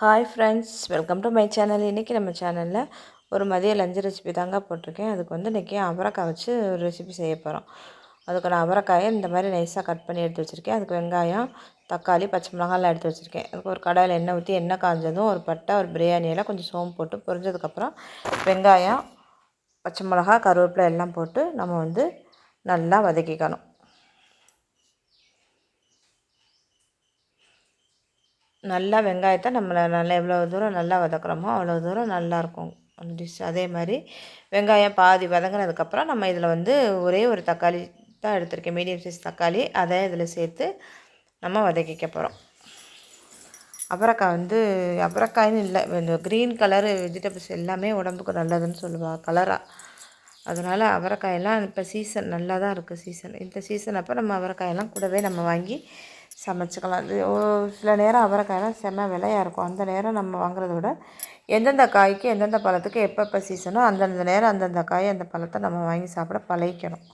Hi friends, welcome to my channel. இன்றைக்கி நம்ம சேனலில் ஒரு மதிய லஞ்சு ரெசிபி தாங்க போட்டிருக்கேன். அதுக்கு வந்து இன்றைக்கி அவரைக்காய் வச்சு ஒரு ரெசிபி செய்ய போகிறோம். அதுக்கு நான் அவரைக்காயை இந்த மாதிரி நைஸாக கட் பண்ணி எடுத்து வச்சுருக்கேன். அதுக்கு வெங்காயம், தக்காளி, பச்சை மிளகாலாம் எடுத்து வச்சுருக்கேன். அதுக்கு ஒரு கடாயில் எண்ணெய் ஊற்றி எண்ணெய் காஞ்சதும் ஒரு பட்டை, ஒரு பிரியாணியில் கொஞ்சம் சோம்பு போட்டு பொரிஞ்சதுக்கப்புறம் வெங்காயம், பச்சை மிளகா, கருவேப்பிலை எல்லாம் போட்டு நம்ம வந்து நல்லா வதக்கிக்கணும். நல்லா வெங்காயத்தை நல்லா எவ்வளோ தூரம் நல்லா வதக்குறோமோ அவ்வளோ தூரம் நல்லாயிருக்கும் டிஷ். அதே மாதிரி வெங்காயம் பாதி வதங்கினதுக்கப்புறம் நம்ம இதில் வந்து ஒரே ஒரு தக்காளி தான் எடுத்திருக்கேன், மீடியம் சைஸ் தக்காளி. அதை இதில் சேர்த்து நம்ம வதக்கிக்க போகிறோம். அவரைக்காய் வந்து அவரைக்காயின்னு இல்லை, இந்த க்ரீன் கலரு வெஜிடபிள்ஸ் எல்லாமே உடம்புக்கு நல்லதுன்னு சொல்லுவாள் கலராக. அதனால் அவரைக்காயெல்லாம் இப்போ சீசன் நல்லா தான் இருக்குது. இந்த சீசன் அப்போ நம்ம அவரைக்காயெல்லாம் கூடவே நம்ம வாங்கி சமைச்சிக்கலாம். அது சில நேரம் அவரைக்காயெல்லாம் செம்ம விலையாக இருக்கும். அந்த நேரம் நம்ம வாங்குறத விட எந்தெந்த காய்க்கு எந்தெந்த பழத்துக்கு எப்பப்போ சீசனோ அந்தந்த நேரம் அந்தந்த காய் அந்த பழத்தை நம்ம வாங்கி சாப்பிட பழகிக்கணும்.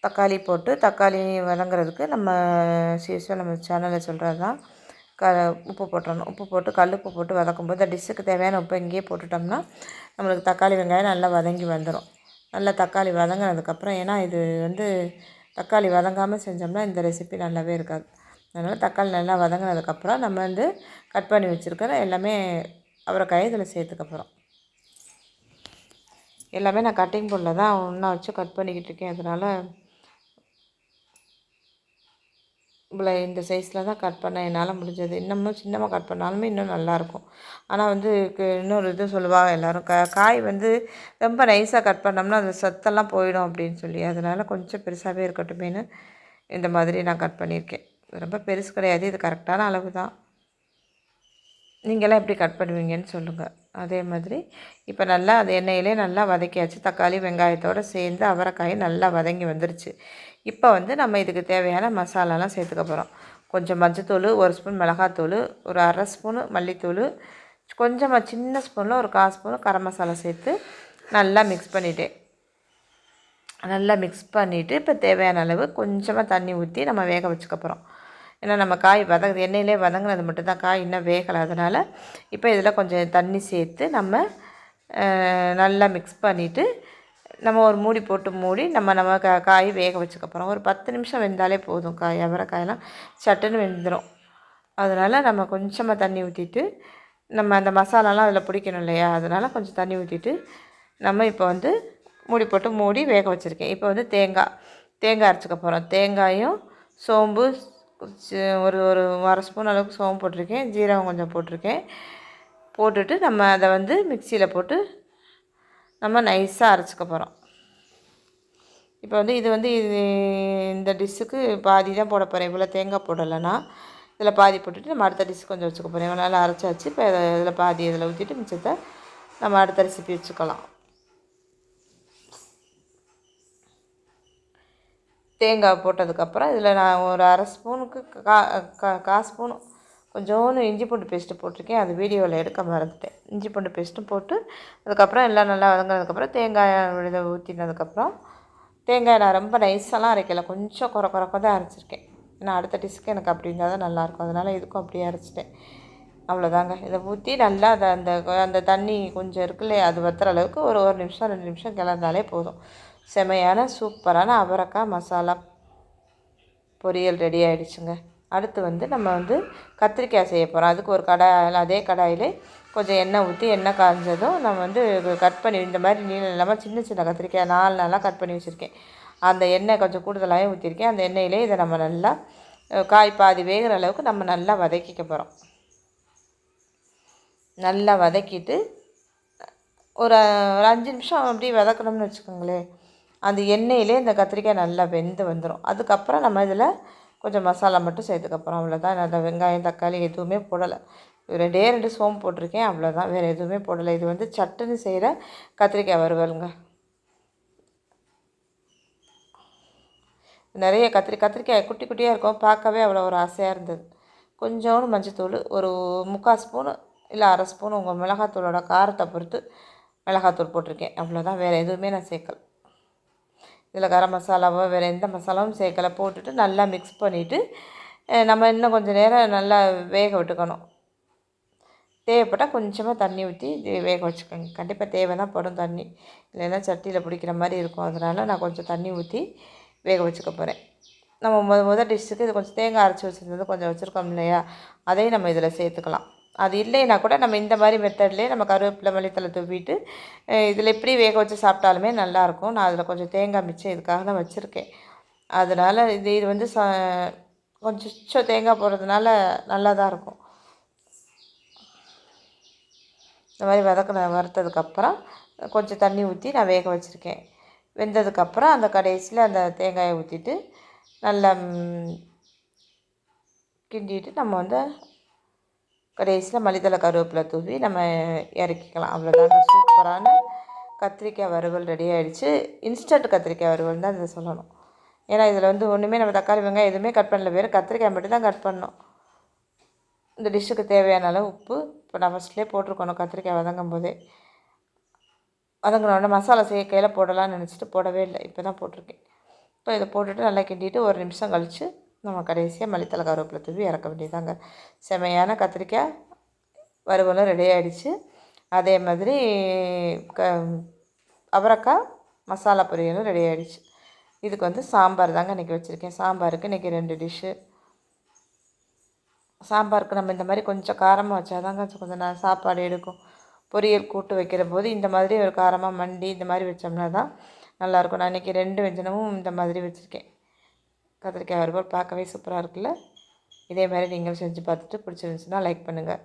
தக்காளி போட்டு தக்காளி வதங்குறதுக்கு நம்ம நம்ம சேனலில் சொல்கிறது தான், உப்பு போட்டுடணும். உப்பு போட்டு கல்லுப்பு போட்டு வதக்கும்போது டிஷ்ஷுக்கு தேவையான உப்பு இங்கேயே போட்டுட்டோம்னா நம்மளுக்கு தக்காளி வெங்காயம் நல்லா வதங்கி வந்துடும். நல்லா தக்காளி வதங்கினதுக்கப்புறம், ஏன்னா இது வந்து தக்காளி வதங்காமல் செஞ்சோம்னா இந்த ரெசிபி நல்லாவே இருக்காது. அதனால் தக்காளி நல்லா வதங்கினதுக்கப்புறம் நம்ம வந்து கட் பண்ணி வச்சுருக்கிற எல்லாமே அவரைக்காயை இதில் சேர்த்துக்க போகிறோம். எல்லாமே நான் கட்டிங் போர்டில் தான் ஒன்றா வச்சு கட் பண்ணிக்கிட்டு இருக்கேன். அதனால் இவ்வளோ இந்த சைஸில் தான் கட் பண்ண என்னால் முடிஞ்சது. இன்னமும் சின்னமாக கட் பண்ணாலுமே இன்னும் நல்லாயிருக்கும். ஆனால் வந்து இன்னொரு இது சொல்லுவாங்க எல்லோரும், காய் வந்து ரொம்ப நைஸாக கட் பண்ணோம்னா அந்த சத்தெல்லாம் போயிடும் அப்படின்னு சொல்லி. அதனால் கொஞ்சம் பெருசாகவே இருக்கட்டுமேனு இந்த மாதிரி நான் கட் பண்ணியிருக்கேன். ரொம்ப பெருசு கிடையாது, இது கரெக்டான அளவு தான். நீங்களாம் எப்படி கட் பண்ணுவீங்கன்னு சொல்லுங்கள். அதே மாதிரி இப்போ நல்லா அது எண்ணெயிலே நல்லா வதக்கியாச்சு. தக்காளி வெங்காயத்தோடு சேர்ந்து அவரைக்காய் நல்லா வதங்கி வந்துருச்சு. இப்போ வந்து நம்ம இதுக்கு தேவையான மசாலாலாம் சேர்த்துக்க போகிறோம். கொஞ்சம் மஞ்சத்தூள், ஒரு ஸ்பூன் மிளகாத்தூள், ஒரு அரை ஸ்பூனு மல்லித்தூள், கொஞ்சமாக சின்ன ஸ்பூனில் ஒரு 1/4 ஸ்பூனு கரம் மசாலா சேர்த்து நல்லா மிக்ஸ் பண்ணிவிட்டு இப்போ தேவையான அளவு கொஞ்சமாக தண்ணி ஊற்றி நம்ம வேக வச்சுக்க போகிறோம். ஏன்னா நம்ம காய் எண்ணெயிலே வதங்கினது மட்டும்தான், காய் இன்னும் வேகலை. அதனால் இப்போ இதில் கொஞ்சம் தண்ணி சேர்த்து நம்ம நல்லா மிக்ஸ் பண்ணிவிட்டு நம்ம ஒரு மூடி போட்டு மூடி நம்ம காய் வேக வச்சுக்க போகிறோம். ஒரு 10 நிமிஷம் வெந்தாலே போதும். அவரைக்காயெல்லாம் சட்டுன்னு வெந்துடும். அதனால் நம்ம கொஞ்சமாக தண்ணி ஊற்றிட்டு நம்ம அந்த மசாலாலாம் அதில் பிடிக்கணும் இல்லையா, அதனால் கொஞ்சம் தண்ணி ஊற்றிட்டு நம்ம இப்போ வந்து மூடி போட்டு மூடி வேக வச்சுருக்கேன். இப்போ வந்து தேங்காய் அரைச்சிக்க போகிறோம். தேங்காயும் சோம்பு, ஒரு ஒரு அரை ஸ்பூன் அளவுக்கு சோம்பு போட்டிருக்கேன், ஜீரகம் கொஞ்சம் போட்டிருக்கேன். போட்டுட்டு நம்ம அதை வந்து மிக்சியில் போட்டு நம்ம நைஸாக அரைச்சிக்க போகிறோம். இப்போ வந்து இந்த டிஷ்ஷுக்கு பாதி தான் போட போகிறேன். இவ்வளோ தேங்காய் போடலைன்னா இதில் பாதி போட்டுட்டு நம்ம அடுத்த டிஷ் கொஞ்சம் வச்சுக்க போகிறேன். இவ்வளோ நல்லா அரைச்சாச்சு. இப்போ இதில் பாதி இதில் ஊற்றிட்டு மிச்சத்தை நம்ம அடுத்த ரெசிபி வச்சுக்கலாம். தேங்காய் போட்டதுக்கப்புறம் இதில் நான் ஒரு அரை ஸ்பூனுக்கு 1/4 ஸ்பூனு கொஞ்சோண்டு இஞ்சி பூண்டு பேஸ்ட்டு போட்டிருக்கேன். அது வீடியோவில் எடுக்க மறந்துட்டேன். இஞ்சி பூண்டு பேஸ்ட்டும் போட்டு அதுக்கப்புறம் எல்லாம் நல்லா வதங்கினதுக்கப்புறம் தேங்காய் இதை ஊற்றினதுக்கப்புறம் தேங்காய் நான் ரொம்ப நைஸெல்லாம் அரைக்கலை, கொஞ்சம் குறை தான் அரைச்சிருக்கேன். ஏன்னா அடுத்த டிஷ்க்கு எனக்கு அப்படி இருந்தால் தான் நல்லாயிருக்கும். அதனால் இதுக்கும் அப்படியே அரைச்சிட்டேன். அவ்வளோதாங்க. இதை ஊற்றி நல்லா அந்த தண்ணி கொஞ்சம் இருக்குல்லையே, அது வற்றுற அளவுக்கு ஒரு நிமிஷம் 2 நிமிஷம் கிளறினாலே போதும். செமையான சூப்பரான அவரைக்காய் மசாலா பொரியல் ரெடி ஆகிடுச்சுங்க. அடுத்து வந்து நம்ம வந்து கத்திரிக்காய் செய்ய போகிறோம். அதுக்கு ஒரு அதே கடாயிலே கொஞ்சம் எண்ணெய் ஊற்றி எண்ணெய் காய்ஞ்சதும் நம்ம வந்து கட் பண்ணி இந்த மாதிரி நீளம் இல்லாமல் சின்ன சின்ன கத்திரிக்காய் 4 நாளாக கட் பண்ணி வச்சுருக்கேன். அந்த எண்ணெய் கொஞ்சம் கூடுதலாகவே ஊற்றிருக்கேன். அந்த எண்ணெயிலே இதை நம்ம நல்லா காய் பாதி வேகிற அளவுக்கு நம்ம நல்லா வதக்கிக்க போகிறோம். நல்லா வதக்கிட்டு ஒரு 5 நிமிஷம் அப்படி வதக்கணும்னு வச்சுக்கோங்களேன். அந்த எண்ணெயிலே இந்த கத்திரிக்காய் நல்லா வெந்து வந்துடும். அதுக்கப்புறம் நம்ம இதில் கொஞ்சம் மசாலா மட்டும் சேர்த்துக்க போகிறோம். அவ்வளோதான். அந்த வெங்காயம் தக்காளி எதுவுமே போடலை. 2 சோம்பு போட்டிருக்கேன், அவ்வளோதான். வேறு எதுவுமே போடலை. இது வந்து சட்டுன்னு செய்கிற கத்திரிக்காய் வறுவலுங்க. நிறைய கத்திரிக்காய் குட்டி குட்டியாக இருக்கும், பார்க்கவே அவ்வளோ ஒரு ஆசையாக இருந்தது. கொஞ்சோண்டு மஞ்சத்தூள், ஒரு 3/4 ஸ்பூனு இல்லை அரை ஸ்பூன் உங்கள் மிளகாத்தூளோட காரத்தை பொறுத்து மிளகாத்தூள் போட்டிருக்கேன், அவ்வளோதான். வேறு எதுவுமே நான் சேர்க்கலை. இதில் கரம் மசாலாவோ வேறு எந்த மசாலாவும் சேர்க்கலை. போட்டுட்டு நல்லா மிக்ஸ் பண்ணிவிட்டு நம்ம இன்னும் கொஞ்சம் நேரம் நல்லா வேக விட்டுக்கணும். தேவைப்பட்டால் கொஞ்சமாக தண்ணி ஊற்றி வேக வச்சுக்கோங்க. கண்டிப்பாக தேவை தான் படும் தண்ணி, இல்லைன்னா சட்டியில் பிடிக்கிற மாதிரி இருக்கும். அதனால் நான் கொஞ்சம் தண்ணி ஊற்றி வேக வச்சுக்க போகிறேன். நம்ம முதல் டிஷ்ஷுக்கு இது கொஞ்சம் தேங்காய் அரைச்சி வச்சுருந்தது கொஞ்சம் வச்சுருக்கோம் இல்லையா, அதையும் நம்ம இதில் சேர்த்துக்கலாம். அது இல்லைன்னா கூட நம்ம இந்த மாதிரி மெத்தட்லேயே நம்ம கருவேப்பிலை மல்லித்தலை தூவிட்டு இதில் எப்படி வேக வச்சு சாப்பிட்டாலுமே நல்லாயிருக்கும். நான் அதில் கொஞ்சம் தேங்காய் மிச்சம் இதுக்காக தான் வச்சுருக்கேன். அதனால் இது வந்து கொஞ்சம் தேங்காய் போடுறதுனால நல்லா தான் இருக்கும். இந்த மாதிரி வறுத்ததுக்கப்புறம் கொஞ்சம் தண்ணி ஊற்றி நான் வேக வச்சுருக்கேன். வெந்ததுக்கப்புறம் அந்த கடைசியில் அந்த தேங்காயை ஊற்றிட்டு நல்லா கிண்டிட்டு நம்ம வந்து கடைசியில் மல்லித்தலை கருவேப்பிலை தூவி நம்ம இறக்கிக்கலாம். அவ்வளோதாங்க, சூப்பரான கத்திரிக்காய் வறுவல் ரெடி ஆகிடுச்சு. இன்ஸ்டன்ட் கத்திரிக்காய் வறுவல் தான் இதை சொல்லணும். ஏன்னா இதில் வந்து ஒன்றுமே நம்ம தக்காளி வெங்காயம் எதுவுமே கட் பண்ணல, வேறு கத்திரிக்காய் மட்டும் தான் கட் பண்ணோம். இந்த டிஷ்ஷுக்கு தேவையான அளவு உப்பு இப்போ நான் ஃபஸ்ட்லேயே போட்டிருக்கணும். கத்திரிக்காய் வதங்கும் போதே வதங்கினோடனே மசாலா சேர்க்கையில் போடலாம்னு நினச்சிட்டு போடவே இல்லை, இப்போ தான் போட்டிருக்கேன். இப்போ இதை போட்டுட்டு நல்லா கிண்டிட்டு ஒரு நிமிஷம் கழித்து நம்ம கடைசியாக மல்லித்தலை கருவேப்பிலை தூவி இறக்க வேண்டியதாங்க. செமையான கத்திரிக்காய் வறுவலும் ரெடி ஆகிடுச்சு. அதே மாதிரி அவரைக்காய் மசாலா பொரியலும் ரெடி ஆகிடுச்சு. இதுக்கு வந்து சாம்பார் தாங்க இன்றைக்கி வச்சுருக்கேன். சாம்பாருக்கு இன்றைக்கி 2 டிஷ்ஷு. சாம்பாருக்கு நம்ம இந்த மாதிரி கொஞ்சம் காரமாக வச்சா தாங்க கொஞ்சம் சாப்பாடு எடுக்கும். பொரியல் கூட்டு வைக்கிற போது இந்த மாதிரி ஒரு காரமாக மண்டி இந்த மாதிரி வச்சோம்னா தான் நல்லாயிருக்கும். நான் இன்றைக்கி 2 வெஞ்சனமும் இந்த மாதிரி வச்சுருக்கேன். கத்திரிக்காய் வறுவல் பார்க்கவே சூப்பராக இருக்குல்ல. இதே மாதிரி நீங்களும் செஞ்சு பார்த்துட்டு பிடிச்சிருந்துச்சுன்னா லைக் பண்ணுங்கள்.